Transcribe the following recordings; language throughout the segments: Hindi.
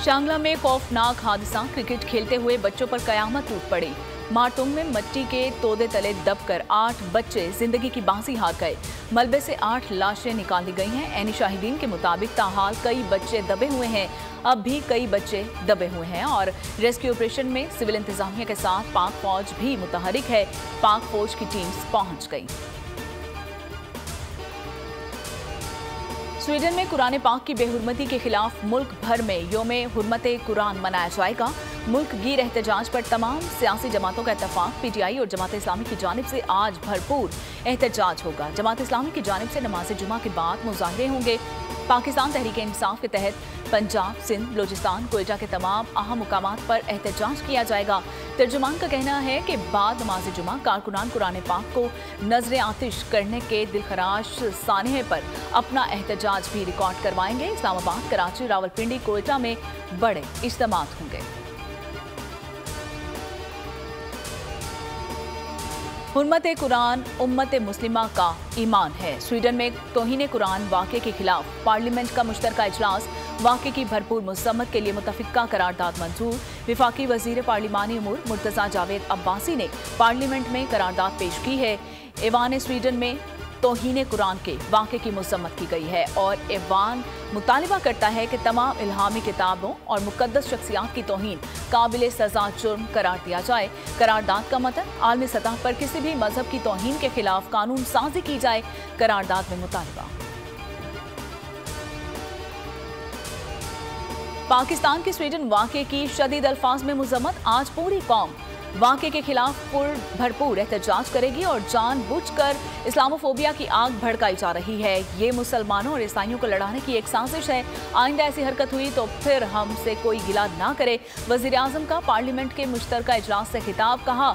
शांगला में खौफनाक हादसा, क्रिकेट खेलते हुए बच्चों पर कयामत टूट पड़ी। मारटुंग में मिट्टी के तोदे तले दबकर 8 बच्चे जिंदगी की बाजी हार गए। मलबे से 8 लाशें निकाली गई हैं। ऐनी शाहिदीन के मुताबिक ताहाल कई बच्चे दबे हुए हैं। अब भी कई बच्चे दबे हुए हैं और रेस्क्यू ऑपरेशन में सिविल इंतजामिया के साथ पाक फौज भी मुतहरिक है। पाक फौज की टीम्स पहुंच गई। स्वीडन में कुरान पाक की बेहुरमती के खिलाफ मुल्क भर में यौम हुर्मत कुरान मनाया जाएगा। मुल्क गिर एहतजाज पर तमाम सियासी जमातों का इत्तफाक। पीटीआई और जमात इस्लामी की जानिब से आज भरपूर एहतजाज होगा। जमात इस्लामी की जानिब से नमाज जुमा के बाद मुजाहरे होंगे। पाकिस्तान तहरीक इंसाफ के तहत पंजाब, सिंध, बलूचिस्तान, कोयटा के तमाम अहम मुकामात पर एहतजाज किया जाएगा। तर्जुमान का कहना है कि बाद नमाज जुमा कारकुनान कुरान पाक को नजर आतिश करने के दिलखराश सानहे पर अपना एहतजाज भी रिकॉर्ड करवाएंगे। इस्लामाबाद, कराची, रावलपिंडी, कोयटा में बड़े इज्तिमात होंगे। हुर्मत कुरान उम्मत मुस्लिमा का ईमान है। स्वीडन में तौहीन कुरान वाक़े के खिलाफ पार्लियामेंट का मुश्तरका इजलास। वाक़े की भरपूर मुसम्मत के लिए मुतफ़िक़ा करारदाद मंजूर। विफाकी वज़ीर पार्लिमानी उमूर मुर्तज़ा जावेद अब्बासी ने पार्लियामेंट में करारदाद पेश की है। ऐवान स्वीडन में तौहीन कुरान के वाक़े की मुसम्मत की गई है और ऐवान मुतालिबा करता है कि तमाम इल्हामी किताबों और मुक़द्दस शख्सियात की तौहीन काबिल सज़ा जुर्म करार दिया जाए। करारदाद का मतन आलमी सतह पर किसी भी मजहब की तौहीन के खिलाफ कानून साजी की जाए। करारदाद में मुतालिबा। पाकिस्तान के स्वीडन वाक़े की शदीद अल्फाज में मुज़म्मत। आज पूरी कौम वाक़े के खिलाफ भरपूर एहतजाज करेगी और जानबूझकर इस्लामोफोबिया की आग भड़काई जा रही है। ये मुसलमानों और ईसाइयों को लड़ाने की एक साजिश है। आइंदा ऐसी हरकत हुई तो फिर हमसे कोई गिला ना करे। वज़ीर आज़म का पार्लियामेंट के मुश्तरका इजलास से खिताब। कहा,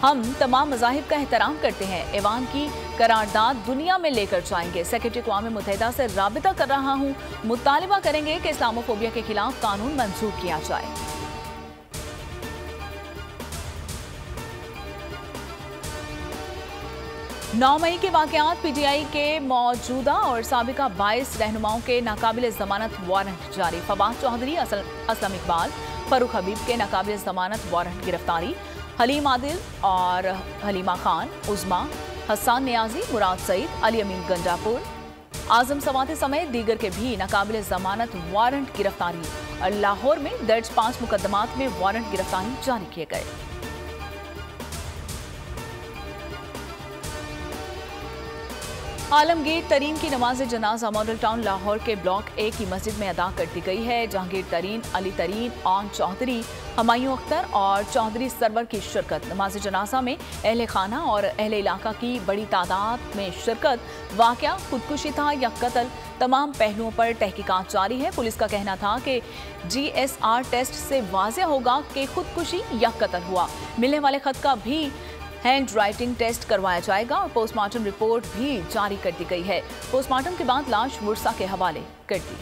हम तमाम मज़ाहिब का एहतराम करते हैं। ऐवान की करारदाद दुनिया में लेकर जाएंगे। सेक्रेटरी अक़वाम मुत्तहिदा से राबिता कर रहा हूँ। मुतालिबा करेंगे कि इस्लामोफोबिया के खिलाफ कानून मंजूर किया जाए। 9 मई के वाक़यात। पीटीआई के मौजूदा और साबिका 22 रहनुमाओं के नाकाबिल ज़मानत वारंट जारी। फवाद चौधरी, असलम इकबाल, फरूख हबीब के नाकाबिल ज़मानत वारंट गिरफ्तारी। हलीम आदिल और हलीमा खान, उज़मा, हसन नियाजी, मुराद सईद, अली अमीन गंजापुर, आजम सवाते समेत दीगर के भी नाकाबिल ज़मानत वारंट गिरफ्तारी। और लाहौर में दर्ज 5 मुकदमात में वारंट गिरफ्तारी जारी किए गए। आलमगीर तरीन की नमाज जनाजा मॉडल टाउन लाहौर के ब्लॉक ए की मस्जिद में अदा कर दी गई है। जहांगीर तरीन, अली तरीन, आन चौधरी, हमायूं अख्तर और चौधरी सरवर की शिरकत। नमाज जनाजा में अहले खाना और अहले इलाका की बड़ी तादाद में शिरकत। वाक़या खुदकुशी था या कत्ल, तमाम पहलुओं पर तहकीकात जारी है। पुलिस का कहना था कि GSR टेस्ट से वाज़ेह होगा कि खुदकुशी या कत्ल हुआ। मिलने वाले खत का भी हैंड राइटिंग टेस्ट करवाया जाएगा और पोस्टमार्टम रिपोर्ट भी जारी कर दी गई है। पोस्टमार्टम के बाद लाश वर्सा के हवाले कर दी।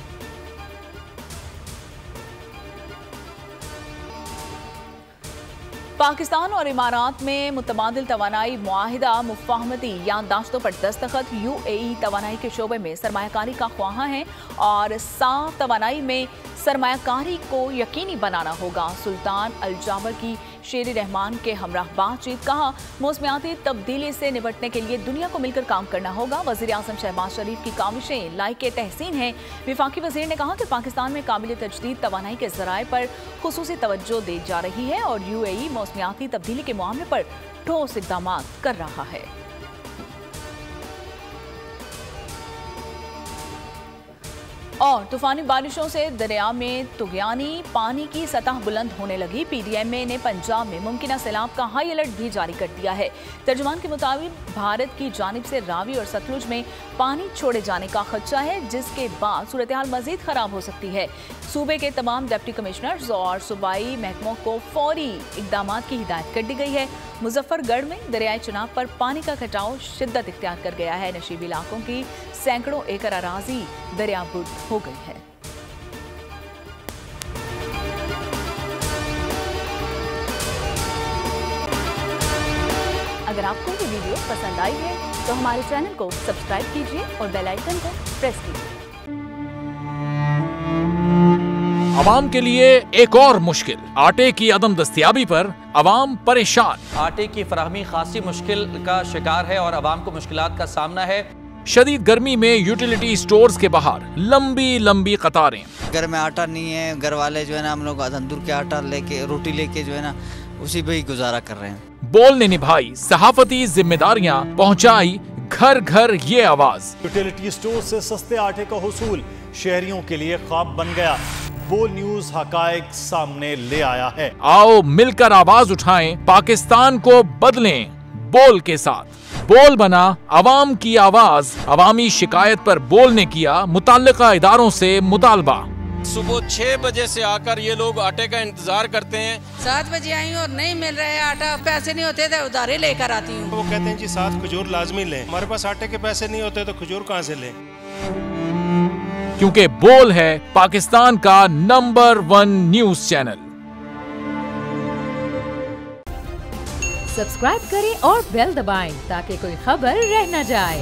पाकिस्तान और इमारात में मुतबादिल तवानाई मुआहिदा मुफाहमती याददाश्तों पर दस्तखत। UAE तवानाई के शोबे में सरमायाकारी का ख्वाहां है और साफ तवानाई में सरमायाकारी को यकीनी बनाना होगा। सुल्तान अल जाबर की शेर रहमान के हमराह बातचीत। कहा, मौसमियाती तब्दीली से निपटने के लिए दुनिया को मिलकर काम करना होगा। वज़ीर आज़म शहबाज शरीफ की काविशें लायक तहसीन हैं। विफाकी वज़ीर ने कहा कि पाकिस्तान में काबिल तजदीद तवानाई के ज़राए पर खुसूसी तवज्जो दी जा रही है और UAE मौसमियाती तब्दीली के मामले पर ठोस इक़दाम कर रहा है। और तूफानी बारिशों से दरिया में तुगयानी पानी की सतह बुलंद होने लगी। PDMA ने पंजाब में मुमकिन सैलाब का हाई अलर्ट भी जारी कर दिया है। तर्जुमान के मुताबिक भारत की जानिब से रावी और सतलुज में पानी छोड़े जाने का खदशा है, जिसके बाद सूरत हाल मजीद खराब हो सकती है। सूबे के तमाम डिप्टी कमिश्नर्स और सूबाई महकमों को फौरी इकदाम की हिदायत कर दी गई है। मुजफ्फरगढ़ में दरियाई चुनाव पर पानी का कटाव शिद्दत इख्तियार कर गया है। नशीबी इलाकों की सैकड़ों एकड़ अराजी दरियाबुर्द हो गई है। अगर आपको ये वीडियो पसंद आई है तो हमारे चैनल को सब्सक्राइब कीजिए और बेल आइकन को प्रेस कीजिए। अवाम के लिए एक और मुश्किल, आटे की अदम दस्तयाबी पर अवाम परेशान। आटे की फराहमी खासी मुश्किल का शिकार है और अवाम को मुश्किलात का सामना है। शदीद गर्मी में यूटिलिटी स्टोर्स के बाहर लंबी लंबी कतारें। घर में आटा नहीं है, घर वाले जो है ना हम लोग तंदूर के आटा लेके रोटी लेके जो है ना उसी पे ही गुजारा कर रहे हैं। बोल ने निभाई सहाफती जिम्मेदारियां, पहुंचाई घर घर ये आवाज। यूटिलिटी स्टोर से सस्ते आटे का हुसूल शहरियों के लिए ख्वाब बन गया। बोल न्यूज हकायक सामने ले आया है। आओ मिलकर आवाज उठाएं, पाकिस्तान को बदलें बोल के साथ। बोल बना अवाम की आवाज। अवामी शिकायत पर बोल ने किया मुताल्लिका इदारों से मुतालबा। सुबह 6 बजे से आकर ये लोग आटे का इंतजार करते हैं। 7 बजे आई हूँ और नहीं मिल रहा है आटा, पैसे नहीं होते थे उधारे लेकर आती हूँ। वो कहते हैं जी 7 खजूर लाजमी लें। हमारे पास आटे के पैसे नहीं होते तो खजूर कहाँ से लें? क्योंकि बोल है पाकिस्तान का नंबर 1 न्यूज चैनल। सब्सक्राइब करें और बेल दबाएं ताकि कोई खबर रह न जाए।